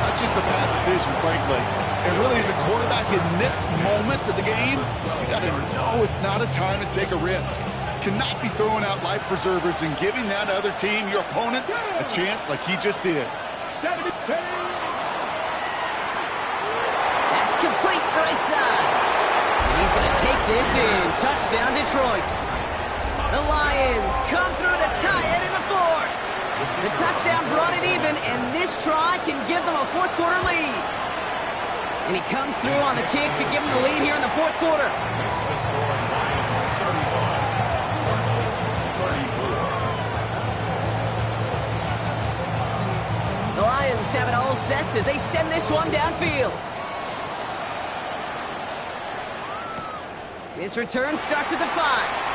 Not just a bad decision, frankly. And really, as a quarterback in this moment of the game, you got to know it's not a time to take a risk. Cannot be throwing out life preservers and giving that other team, your opponent, a chance like he just did. That's complete right side. And he's going to take this in. Touchdown, Detroit. The Lions come through to tie it in the 4th. The touchdown brought it even, and this try can give them a 4th quarter lead. And he comes through on the kick to give them the lead here in the 4th quarter. The Lions have it all set as they send this one downfield. This return starts at the 5.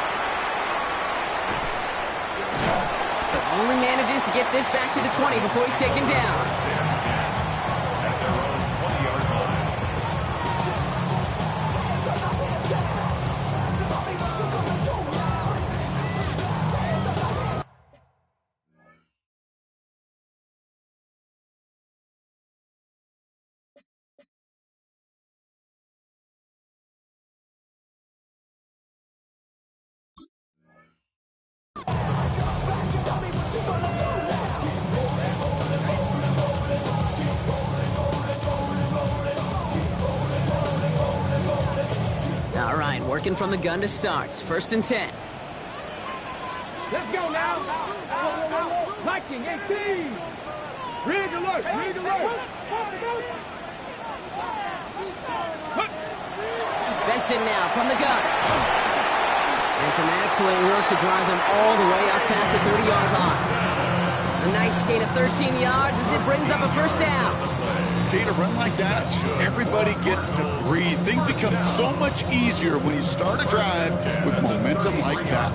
Only manages to get this back to the 20 before he's taken down. First and 10 at their own 20-yard line. Working from the gun to start. 1st and 10. Let's go now. Viking 18. Rig alert. Rig alert. Benson now from the gun. And some excellent work to drive them all the way up past the 30-yard line. A nice gain of 13 yards as it brings up a 1st down. Okay, to run like that, just everybody gets to breathe. Things become so much easier when you start a drive with momentum like that.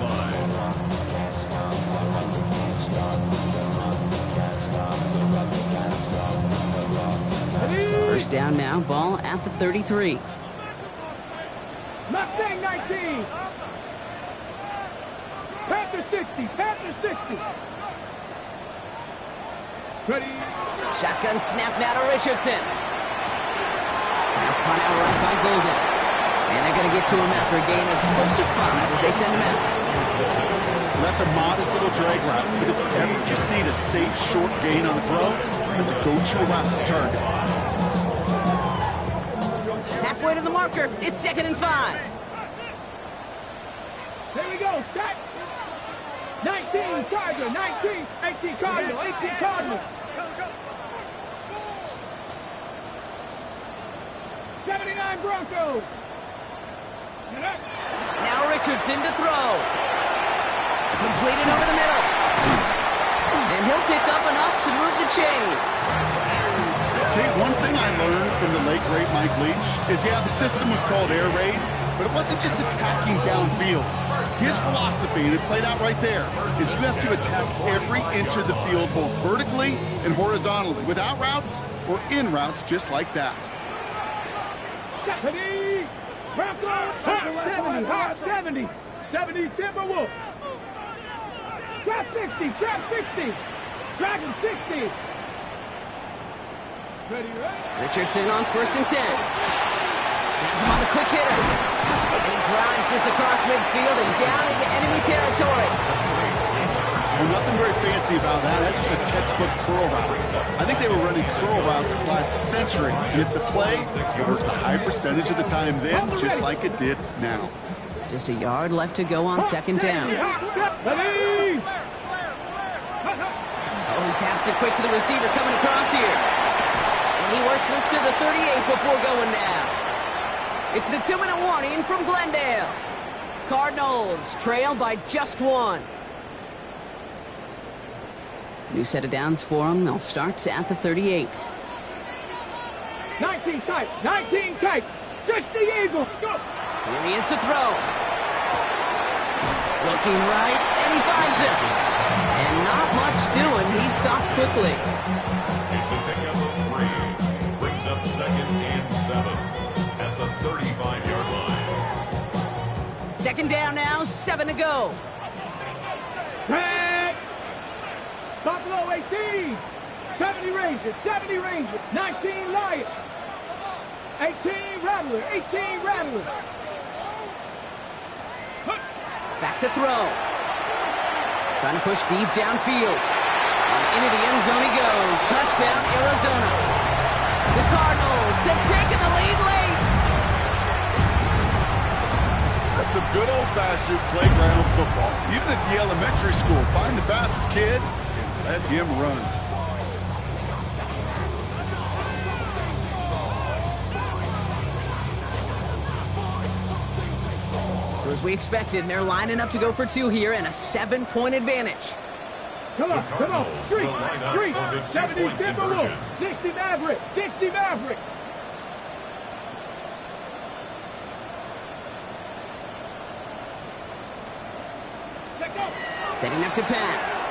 1st down now, ball at the 33. Mustang 19. Panther 60. Panther 60. Ready. Shotgun snap now to Richardson. Pass caught out right by Golden. And they're going to get to him after a gain of close to 5 as they send him out. Well, that's a modest little drag route, but if you ever just need a safe, short gain on the throw, that's a go-to route to target. Halfway to the marker, it's 2nd and 5. Here we go, set. 19 Charger, 19, 18 Cardinal, 18 Cardinal. 79 Broncos. Now Richardson to throw. Completed over the middle. And he'll pick up enough to move the chains. Okay, one thing I learned from the late, great Mike Leach is, yeah, the system was called air raid, but it wasn't just attacking downfield. His philosophy, and it played out right there, is you have to attack every inch of the field, both vertically and horizontally, without routes or in routes just like that. 70, Broncos, 70, hot 70, 70 Timberwolf. Trap 60, trap 60, Dragon 60. Ready, ready. Richardson on 1st and 10. Has him on the quick hitter. And he drives this across midfield and down into enemy territory. Well, nothing very fancy about that. That's just a textbook curl route. I think they were running curl routes last century. And it's a play that works a high percentage of the time then, just like it did now. Just a yard left to go on 2nd down. Ready. Oh, he taps it quick to the receiver coming across here. And he works this to the 38 before going down. It's the 2-minute warning from Glendale. Cardinals trail by just 1. New set of downs for them. They'll start at the 38. 19 tight. 19 tight. 60 Eagles. Go. Here he is to throw. Looking right, and he finds it. And not much doing. He stopped quickly. It's a pickup of 3. Brings up 2nd and 7 at the 35-yard line. 2nd down now, 7 to go. Tag. Buffalo 18. 70 Rangers. 70 Rangers. 19 Lions. 18 Rattlers. 18 Rattlers. Back to throw. Trying to push deep downfield. And into the end zone he goes. Touchdown, Arizona. The Cardinals have taken the lead late. That's some good old-fashioned playground football. Even at the elementary school, find the fastest kid and let him run. So as we expected, they're lining up to go for 2 here and a 7-point advantage. Come on, come on. 3, 3. 70 2-point Timberwolves. conversion. 60 Mavericks. 60 Mavericks. Setting up to pass.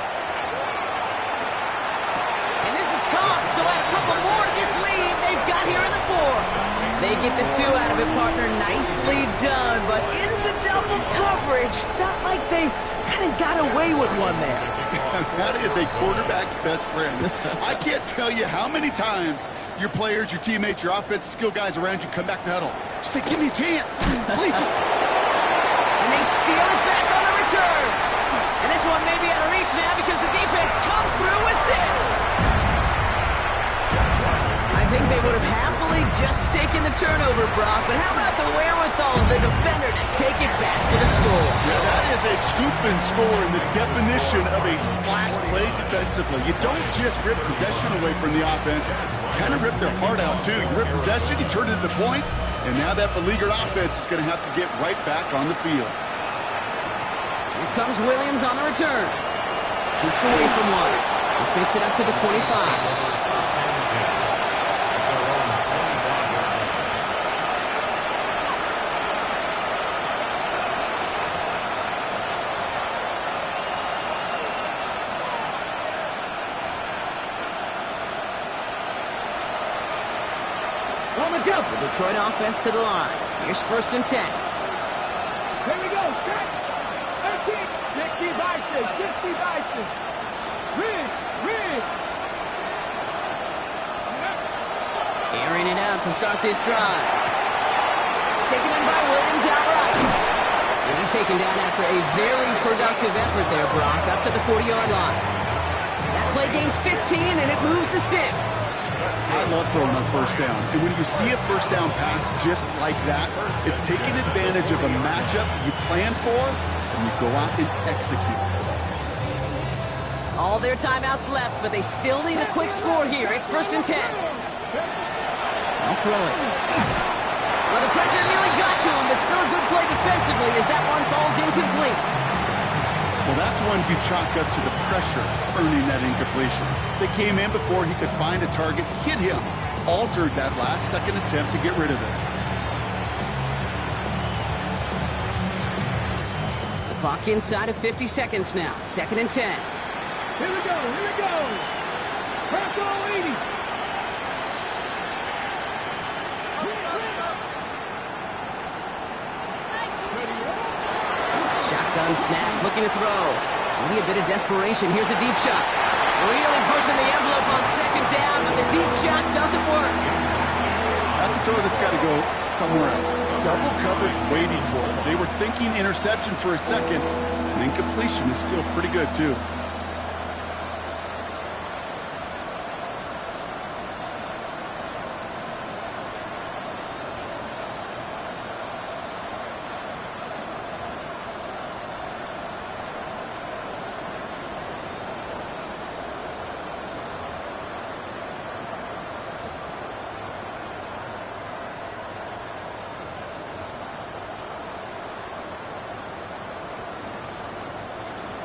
And this is caught, so add a couple more to this lead they've got here in the 4. They get the 2 out of it, partner. Nicely done, but into double coverage. Felt like they kind of got away with one there. That is a quarterback's best friend. I can't tell you how many times your players, your teammates, your offensive skill guys around you come back to huddle. Just say, give me a chance. Please just... And they steal it back on the return. And this one may be out of reach now because the defense comes through with 6. I think they would have happily just taken the turnover, Brock, but how about the wherewithal of the defender to take it back for the score? Yeah, that is a scoop and score in the definition of a splash play defensively. You don't just rip possession away from the offense, kind of rip their heart out too. You rip possession, you turn it into points, and now that beleaguered offense is going to have to get right back on the field. Here comes Williams on the return. Keeps away from one. This makes it up to the 25. On the jump. The Detroit offense to the line. Here's 1st and 10. Here we go. Set. 60 Bison. 60 Bison. Ridge. Airing it out to start this drive. Taken in by Williams outright. And he's taken down after a very productive effort there, Brock, up to the 40-yard line. That play gains 15, and it moves the sticks. I love throwing on 1st down. And when you see a 1st down pass just like that, it's taking advantage of a matchup you plan for, and you go out and execute. All their timeouts left, but they still need a quick score here. It's 1st and 10. I'll throw it. Well, the pressure nearly got to him, but still a good play defensively as that one falls incomplete. Well, that's one you chalk up to the pressure earning that incompletion. They came in before he could find a target, hit him, altered that last-second attempt to get rid of it. The clock inside of 50 seconds now. 2nd and 10. Here we go. Franco 80. Shotgun snap, looking to throw. Maybe a bit of desperation. Here's a deep shot. Really pushing the envelope on 2nd down, but the deep shot doesn't work. That's a throw that's got to go somewhere else. Double coverage waiting for it. They were thinking interception for a second, and incompletion is still pretty good, too.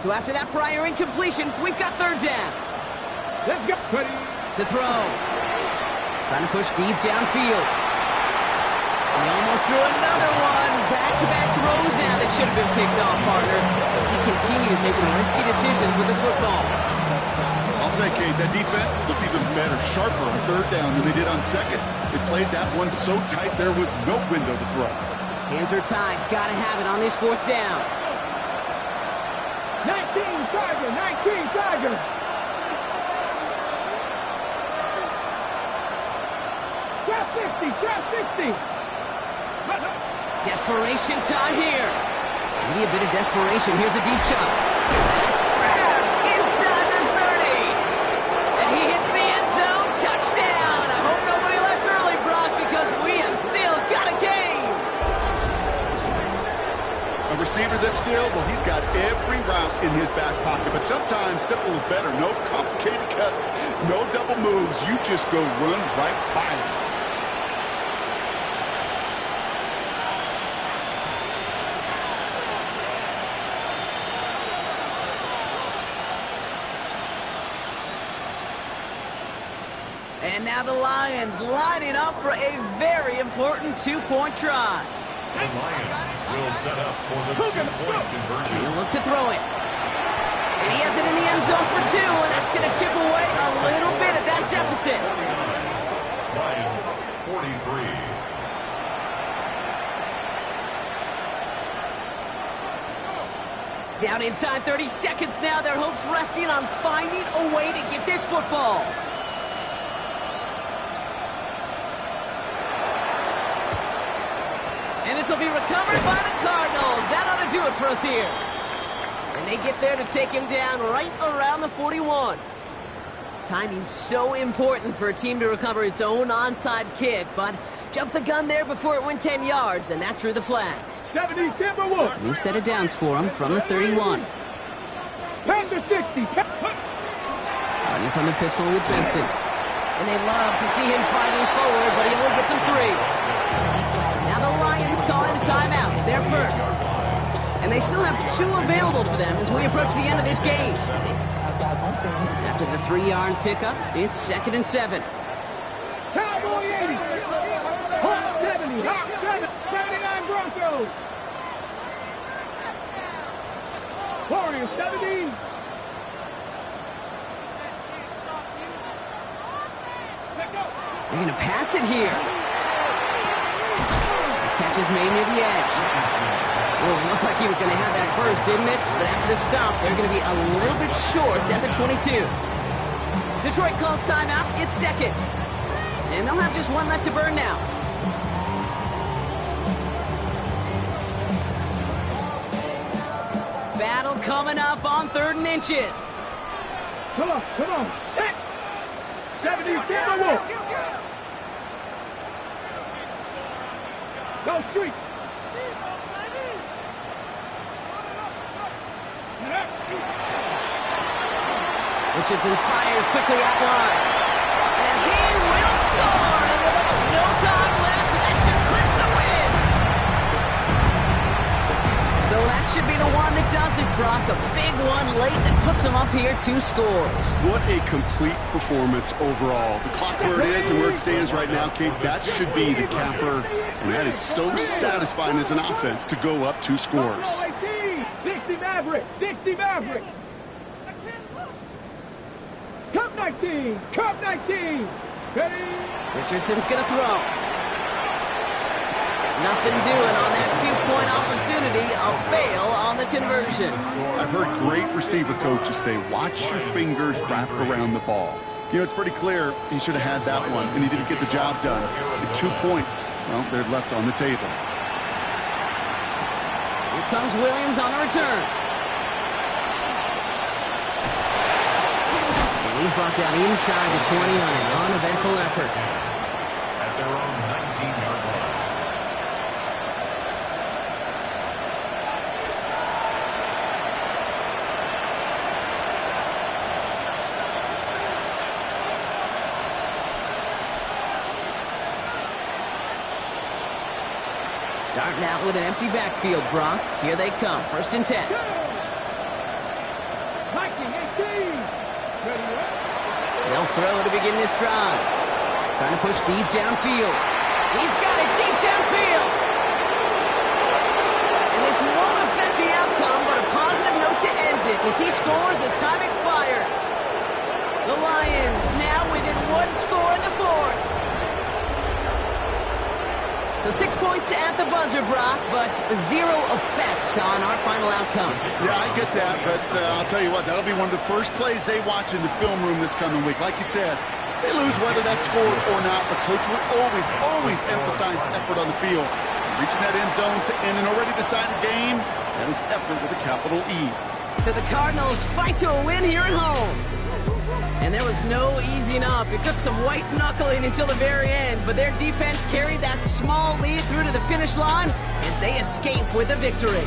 So after that prior incompletion, we've got 3rd down. Let's go. Ready. To throw. Trying to push deep downfield. He almost threw another one. Back-to-back throws now that should have been picked off, partner, as he continues making risky decisions with the football. I'll say, Kate, that defense looked even better, sharper on third down than they did on second. They played that one so tight there was no window to throw. Hands are tied. Got to have it on this fourth down. 19 Tiger. 19 Tiger. Trap 60. Trap 60. Desperation time here. Maybe a bit of desperation. Here's a deep shot. That's grabbed inside the 30. And he hits the end zone. Touchdown. I hope nobody left early, Brock, because we have still got a game. A receiver this skilled, well, he's got every route in his back pocket. But sometimes simple is better. No complicated cuts, no double moves. You just go run right by him. And now the Lions lining up for a very important two-point try. The Lions will set up for the two-point conversion. He'll look to throw it. And he has it in the end zone for two, and that's going to chip away a little bit at that deficit. Lions 43. Down inside 30 seconds now. Their hopes resting on finding a way to get this football. And this will be recovered by the Cardinals. That ought to do it for us here. And they get there to take him down right around the 41. Timing's so important for a team to recover its own onside kick, but jumped the gun there before it went 10 yards, and that drew the flag. 70 Timberwolves. New set of downs for him from the 31. Panther 60. Running from the pistol with Benson. And they love to see him fighting forward, but he only gets him 3. Now the Lions calling a timeout. They're first. And they still have 2 available for them as we approach the end of this game. After the 3-yard pickup, it's 2nd and 7. Cowboy 80. Hawk 70. Hawk 79 Broncos. Warriors 70. They're going to pass it here. Catch is made near the edge. Well, it looked like he was going to have that first, didn't it? But after the stop, they're going to be a little bit short at the 22. Detroit calls timeout. It's 2nd. And they'll have just 1 left to burn now. Battle coming up on 3rd and inches. Come on. Set. 70 Timberwolves. Go street. Richardson fires quickly out wide. And he will score! And with almost no time left, that should clinch the win! So that should be the one that does it, Brock. A big one late that puts him up here 2 scores. What a complete performance overall. The clock where it is and where it stands right now, Kate, that should be the capper. And that is so satisfying as an offense to go up 2 scores. 60 Maverick. 60 Maverick. Cup 19. Cup 19. Ready. Richardson's going to throw. Nothing doing on that 2-point opportunity. A fail on the conversion. I've heard great receiver coaches say, watch your fingers wrap around the ball. You know, it's pretty clear he should have had that one, and he didn't get the job done. The 2 points, well, they're left on the table. Here comes Williams on the return. And he's brought down inside the 20 on an uneventful effort. At their own 19-yard line. Starting out with an empty backfield, Brock. Here they come. 1st and 10. Viking 18. Ready. They'll throw to begin this drive. Trying to push deep downfield. He's got it deep downfield. And this won't affect the outcome, but a positive note to end it as he scores as time expires. The Lions now within one score in the fourth. So 6 points at the buzzer, Brock, but 0 effect on our final outcome. Yeah, I get that, but I'll tell you what, that'll be one of the first plays they watch in the film room this coming week. Like you said, they lose whether that's scored or not, but Coach will always emphasize effort on the field. Reaching that end zone to end an already decided game, that is effort with a capital E. So the Cardinals fight to a win here at home. And there was no easing up. It took some white knuckling until the very end, but their defense carried that small lead through to the finish line as they escape with a victory.